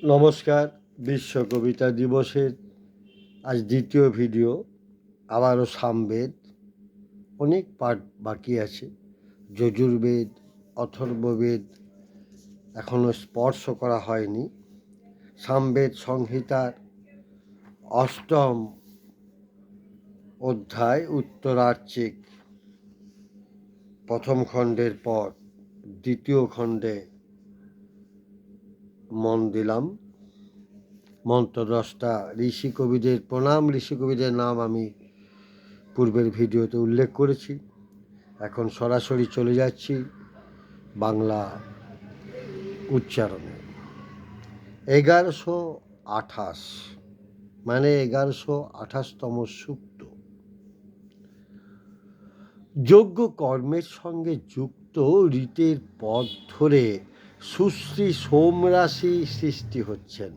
নমস্কার। বিশ্ব কবিতা দিবসের আজ দ্বিতীয় ভিডিও। আবারও সামবেদ, অনেক পাঠ বাকি আছে। যজুর্বেদ, অথর্ববেদ এখনও স্পর্শ করা হয়নি। সামবেদ সংহিতার অষ্টম অধ্যায় উত্তরার্চিক প্রথম খণ্ডের পর দ্বিতীয় খণ্ডে মন দিলাম। মন্ত্রদ্রষ্টা ঋষি কবিদের প্রণাম। ঋষি কবিদের নাম আমি পূর্বের ভিডিওতে উল্লেখ করেছি। এখন সরাসরি চলে যাচ্ছি বাংলা উচ্চারণে। 1128 মানে 1128তম সূক্ত। যজ্ঞ কর্মের সঙ্গে যুক্ত রীতের পথ ধরে সুশ্রী সোমরাশি সৃষ্টি হচ্ছেন।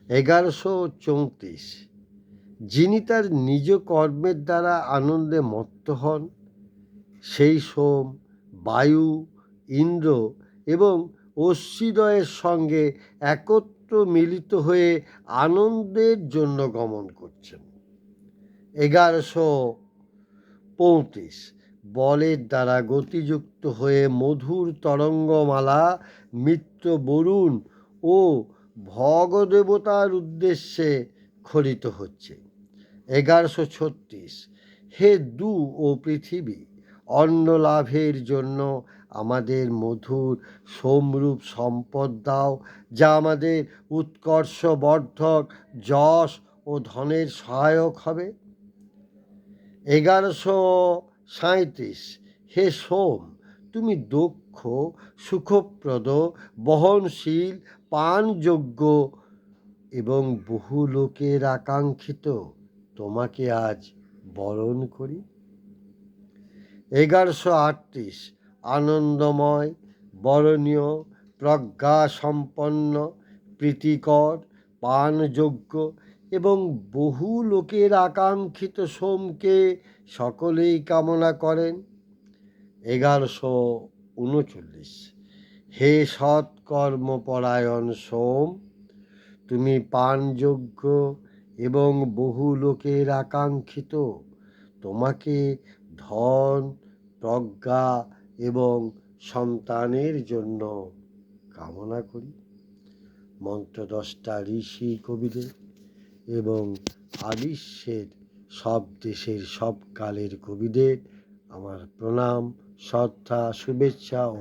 1134 যিনি তার নিজ কর্মের দ্বারা আনন্দে মত্ত হন, সেই সোম বায়ু, ইন্দ্র এবং অশ্বিদয়ের সঙ্গে একত্র মিলিত হয়ে আনন্দের জন্য গমন করছেন। 1135 বলের দ্বারা গতিযুক্ত হয়ে মধুর তরঙ্গমালা মিত্র বরুণ ও ভগদেবতার উদ্দেশ্যে খরিত হচ্ছে। 1136 হে দু ও পৃথিবী, অন্ন লাভের জন্য আমাদের মধুর সোমরূপ সম্পদ দাও, যা আমাদের উৎকর্ষ বর্ধক, যশ ও ধনের সহায়ক হবে। 1137 হে সোম, তুমি দক্ষ, সুখপ্রদ, বহনশীল, পানযোগ্য এবং বহু লোকের আকাঙ্ক্ষিত, তোমাকে আজ বরণ করি। 1138 আনন্দময়, বরণীয়, প্রজ্ঞা সম্পন্ন, প্রীতিকর, পানযোগ্য এবং বহু লোকের আকাঙ্ক্ষিত সোমকে সকলেই কামনা করেন। 1139 হে সৎকর্মপরায়ণ সোম, তুমি পানযোগ্য এবং বহু লোকের আকাঙ্ক্ষিত, তোমাকে ধন, প্রজ্ঞা এবং সন্তানের জন্য কামনা করি। মন্ত্রদ্রষ্টা ঋষি কবিদের এবং বিশ্বের সব দেশের সব কালের কবিদের আমার প্রণাম, শ্রদ্ধা, শুভেচ্ছা ও